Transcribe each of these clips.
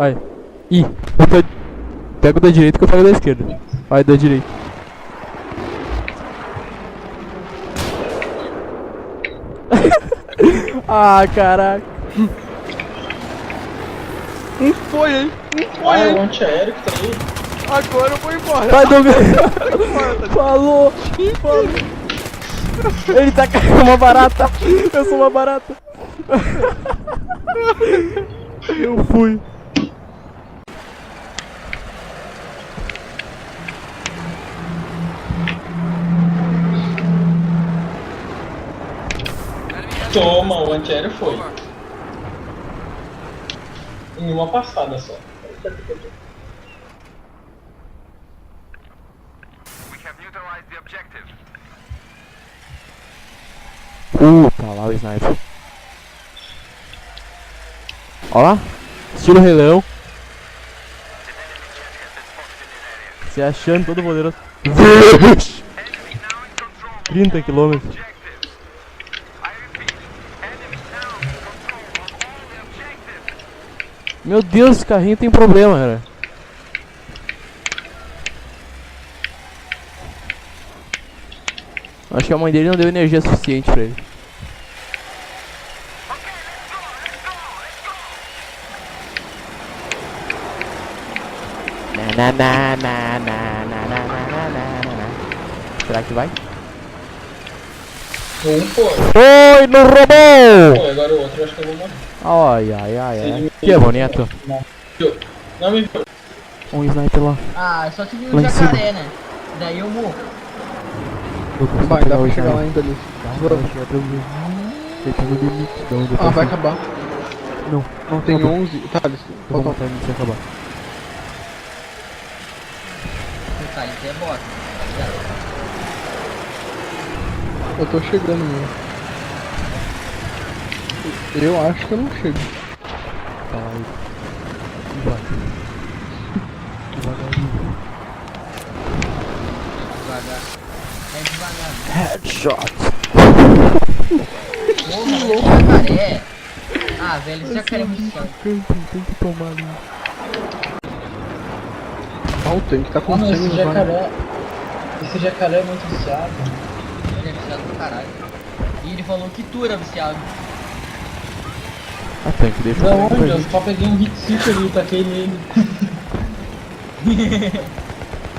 Vai. Ih, pega o da direita que eu pego o da esquerda. Vai, da direita. Ah, caraca. Foi, hein? Ah, é o antiaéreo que tá aí. Agora eu vou embora. Vai, Douglas. Falou. Falou. Ele tá caindo uma barata. Eu sou uma barata. Eu fui. Toma, o antiaéreo foi. Em uma passada só. Tá lá o sniper. Ó lá. Estilo Rei Leão. Se achando todo poderoso. 30 km. Meu Deus, esse carrinho tem problema, cara. Acho que a mãe dele não deu energia suficiente pra ele. Será que vai? Um foi. Foi no robô! Foi, agora o outro eu acho que eu vou morrer. Ai, ai, ai, ai. Que bonito. Não me viu. Um sniper lá. Ah, eu só tive Lá um em jacaré, né? Daí eu morro. Vai, dá pra chegar lá ainda ali. Ele tá no limite de onde eu tô. Ah, vai acabar. Não, Não tem acabou. 11. Tá, Eu vou falta matar ele se acabar. Tá, isso é bota. Eu tô chegando mesmo. Eu acho que eu não chego. Tá lá ele. Vai. Devagarinho. Devagar. É devagar. Headshot. Porra, esse jacaré. Ah, velho, esse jacaré é muito forte. Tem que tomar ali. Ah, o tanque tá com Mano, esse 100 jacaré. Esse jacaré é muito viciado. Ele é viciado pra caralho. E ele falou que tu era viciado. Ah, tem que deixar Da o frag pra onde? Eu gente. só peguei um hit seat ali e taquei nele.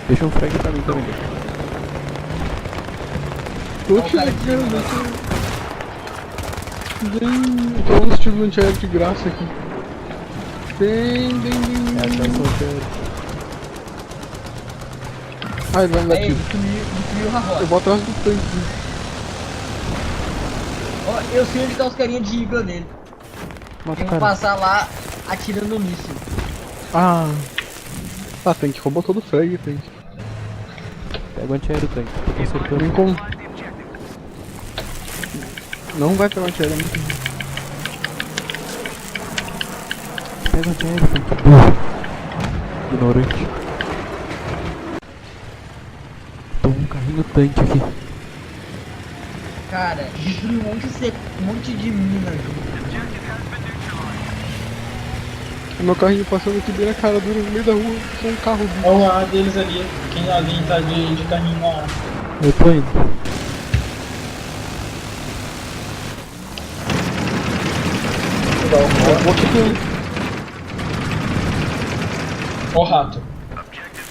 Deixa um frag pra mim também. Tô chegando. Então vamos tive um antiaéreo de graça aqui. Tem. Tá soltando. Ah, ele vai me dar Aí, tiro. destruiu o Eu Rahot. vou atrás do tanque. Ó, eu sei onde tá os carinha de igla dele. Mata Eu o vou cara. passar lá atirando no míssil. Ah, tanque, roubou todo o frag, tanque. Pega o antiaéreo tanque. Tô consertando. Nem como. Não vai pegar o antiaéreo, é muito ruim. Pega o antiaéreo tanque. Burro. Ignorante. Toma um carrinho tanque aqui. Cara, destruiu um monte de mina junto. O meu carrinho passando aqui bem na cara dura no meio da rua, com um carro vindo. Olha o A deles ali. Alguém tá de carrinho lá. Eu tô indo. Vou aqui dentro. Ó o rato.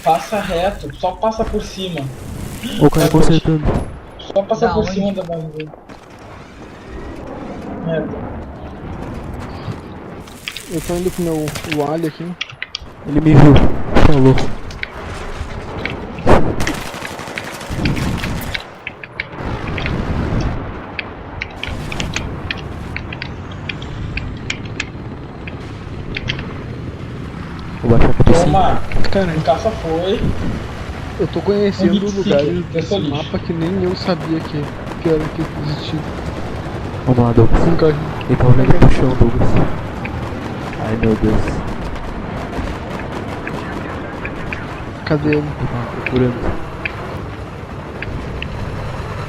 Passa reto, só passa por cima. O cara consertando. Só passa Da por onde? cima da base. Merda. Eu tô indo com o Ali aqui. Ele me viu. Falou. Vou baixar a cabecinha. Toma! Cara, O caça foi. eu tô conhecendo Hit lugares Seeker, eu desse sou lixo. mapa que nem eu sabia que era que existia. Vamos lá, Douglas. Um carrinho. Ele tá olhando pro chão, Douglas. Ai, meu Deus. Cadê ele? Ele tava procurando.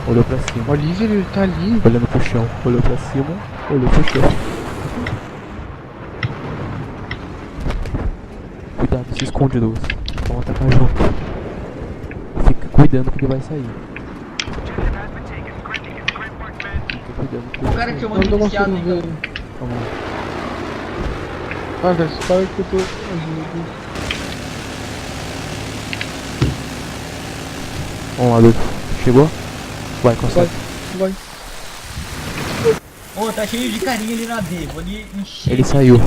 Olhou pra cima. O Oliver, ele tá ali. Olhando pro chão. Olhou pra cima. Olhou pro chão. Se esconde, Douglas. Vamos atacar junto. Fica cuidando que ele vai sair. Fica cuidando que ele O vai cara que sair. eu Não tô mandei viciado, conseguindo ver então. ele. Vamos lá. Ah, cara, espera que eu tô ajuda. Vamos lá, Douglas. Chegou? Vai, Vai, consegue. vai. Ô, tá cheio de carinha ali na B. Vou ali encher. Ele saiu.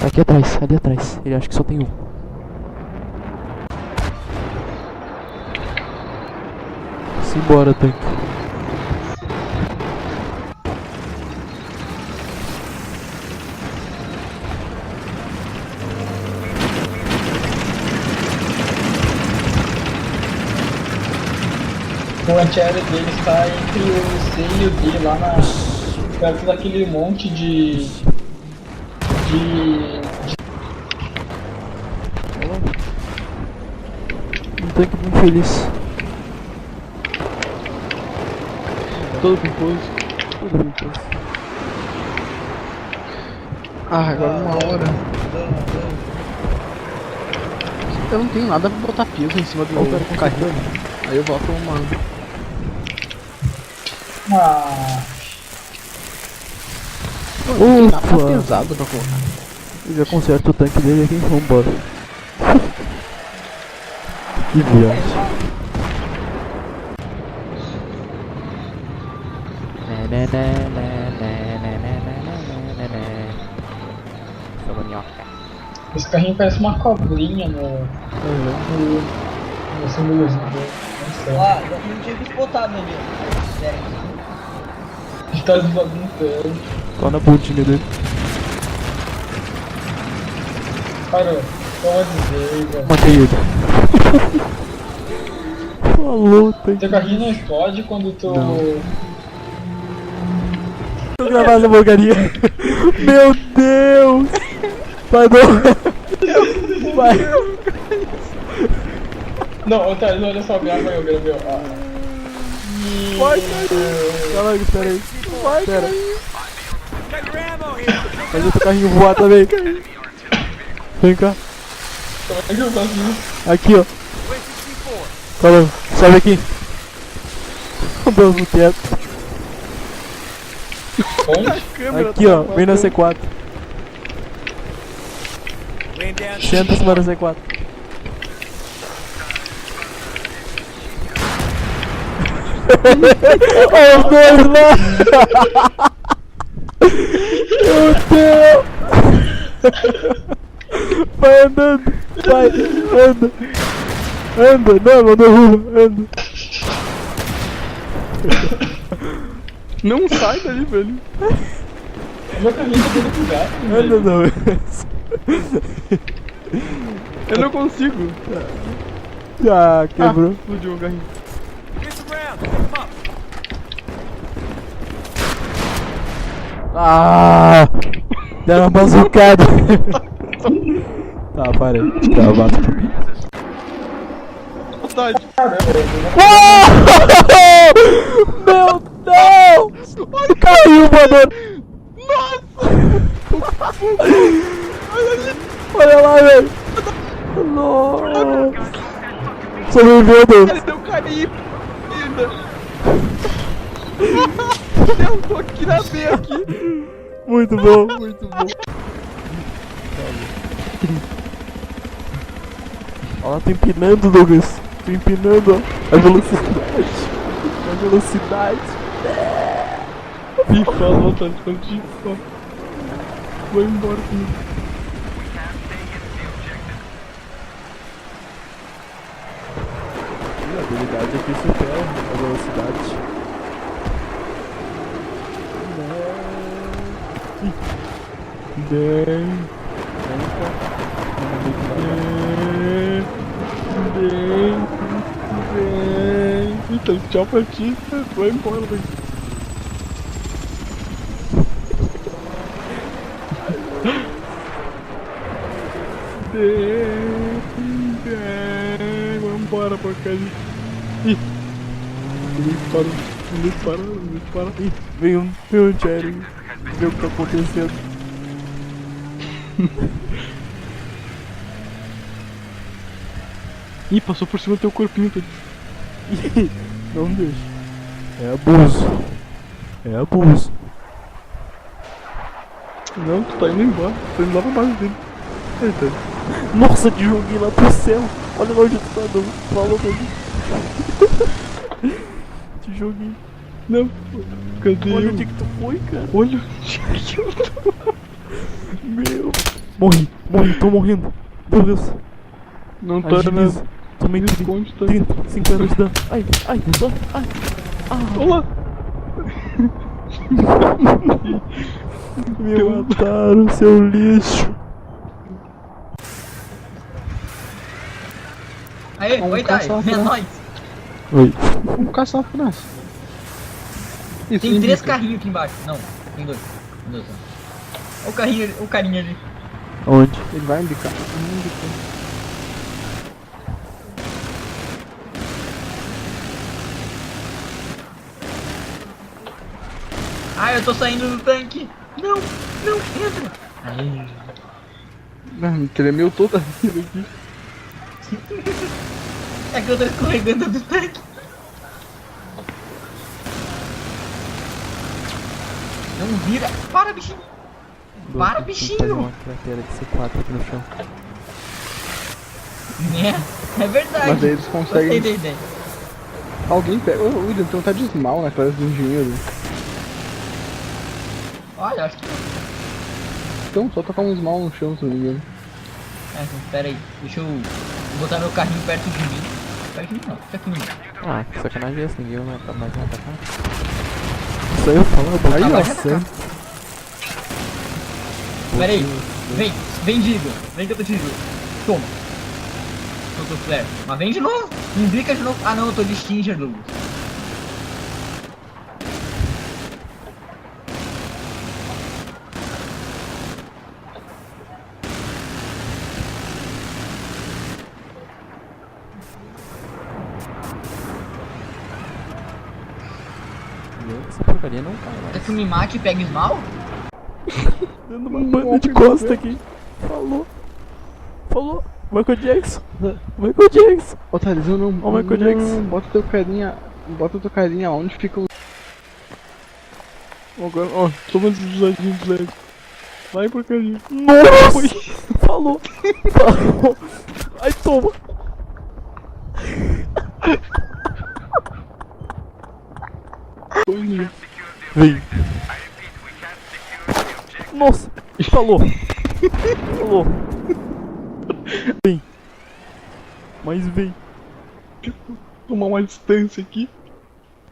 Aqui atrás, ali atrás. Ele acha que só tem um. Simbora, tanque. O antiaéreo dele está entre o C e o D, lá na. perto daquele monte de. Um tanque muito feliz. Todo composto. Tudo bem, então. Ah, agora 1 hora. Eu não tenho nada pra botar peso em cima do Ó, o cara carrinho. Aí eu boto uma. Ah, Pô, não tem nada Ufa. pesado pra colocar. Eu já conserto o tanque dele aqui. Vambora. Que viagem. Sou minhoca. esse carrinho parece uma cobrinha no símbolozinho dele. Não sei. Ah, não tinha visto botado ali, ó. Sério. Ele tá desbaguntando. Só na pontinha dele. Parou. Pode dizer, velho. Matei ele. Falou, tanque. Teu carrinho não explode quando tu. Não. Tô gravando essa porcaria. Meu Deus! Vai, não. Vai. Não, Otávio, olha só, minha mãe, eu gravei, ó. Vai, caralho, espera aí. Vai, espera. Faz outro carrinho voar também. Vem cá. Como é que eu faço isso? Aqui, ó. Calma, sobe aqui. Deus no teto. Onde? Aqui, ó. Vem na C4. Senta em cima da C4. Olha os dois lá! Meu Deus! Vai andando! Vai! Anda! Anda! Não, mandou rua! Anda! Não sai dali, velho. Meu carrinho tá dentro do gato, Anda velho. não! Eu não consigo. Ah, quebrou! Explodiu o carrinho. Ah! Deram uma bazucada! Tá, parei. Tá, bata. Vontade. Meu Deus! Caiu o voador! Olha lá, velho! Nossa! Sobreviveu, Deus! Ele deu carinho ainda. Eu tô aqui na B aqui. Muito bom, muito bom! Olha lá, tô empinando, Douglas! Tô empinando, ó! A velocidade! A velocidade! Me falou, tá de só. Vou embora comigo. A habilidade aqui supera a velocidade. Então, tchau pra ti. Vai embora daqui. Vambora, porcaria. Ih, ele para. Ih, vem um Jerry. Vê o que tá acontecendo. Ih, passou por cima do teu corpinho. Não deixa. É abuso. É abuso. Não, tu tá indo embora. Tô indo lá pra base dele. Eita. Nossa, te joguei lá pro céu. Olha lá onde tu tá dando. Falou pra mim. Te joguei. Não. Cadê Olha eu? onde que tu foi, cara. Olha onde que eu tô. Meu. Morri, tô morrendo. Meu Deus. Não tô Agiliza. nada. Tomei Me 30, esconde, tá? 50 de dano. Ai, só. Ai. Olá. Me mataram, seu lixo. Aê, Vamos oi, Dai. caçar, É né? nóis. Oi. Vamos caçar a fumaça. Isso, Tem 3 indica. carrinhos aqui embaixo. Não, tem 2. Tem 2. Olha o carrinho, o carinha ali. Onde? Ele vai indicar. Não indicou. Ah, eu tô saindo do tanque. Não, entra. Aê. Não, tremeu toda a vida aqui. É que eu tô escorregando do tanque. Não vira. Para, bichinho. Para, bichinho. Fazer uma cratera de C4 aqui no chão. É verdade. Mas aí eles Gostei conseguem. da ideia. Alguém pega. Ô, William, então tá de mal na classe do engenheiro. Olha, acho que... Então, só tocar um small no chão, se não me engano. É, pera aí. Deixa eu botar meu carrinho perto de mim. Perto de mim não, fica aqui em mim. Ah, que sacanagem é essa? Ninguém vai matar mais nada, tá? Isso aí eu falo, Aí, ó. nossa. Pera aí. Vem, Digo. Vem que eu tô te digo. Toma. Eu tô flare. Mas vem de novo. Imbrica de novo. Ah não, eu tô de Stinger, Douglas. Essa porcaria não cai Quer mais. que eu me mate e pegue esmal? Dando uma banda de costa aqui. Falou. Michael Jackson. Ô, Thales, eu não. Ó, o Michael Jackson. Não, bota teu carinha onde fica o. Agora, ó, toma esses ladinhos de leve. Vai, porcaria. Nossa! Falou. Ai, toma. Toninho. Vem. Nossa. Falou. Vem. Mas vem. Tomar uma distância aqui.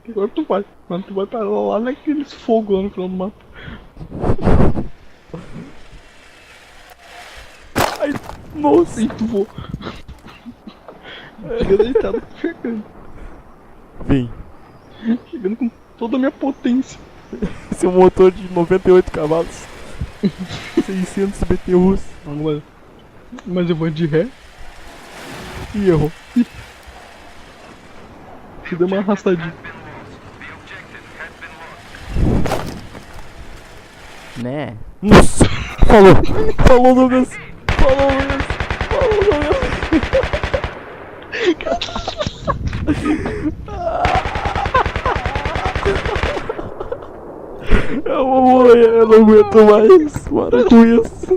Agora tu vai. Mas tu vai parar lá naqueles fogos lá no final do mapa. Ai, nossa. E tu voa. Fica deitado, chegando. Vem. Chegando com toda a minha potência. Seu motor de 98 cavalos. 600 BTUs. Agora. Mas eu vou de ré. E errou. Te deu uma arrastadinha. Né? Nossa! Falou, Douglas! Eu vou morrer, eu não aguento mais. Para com isso.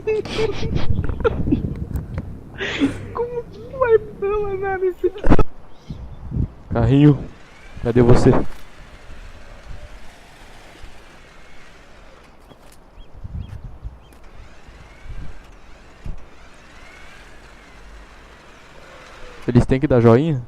Como tu vai falar nesse Carrinho, cadê você? Eles têm que dar joinha?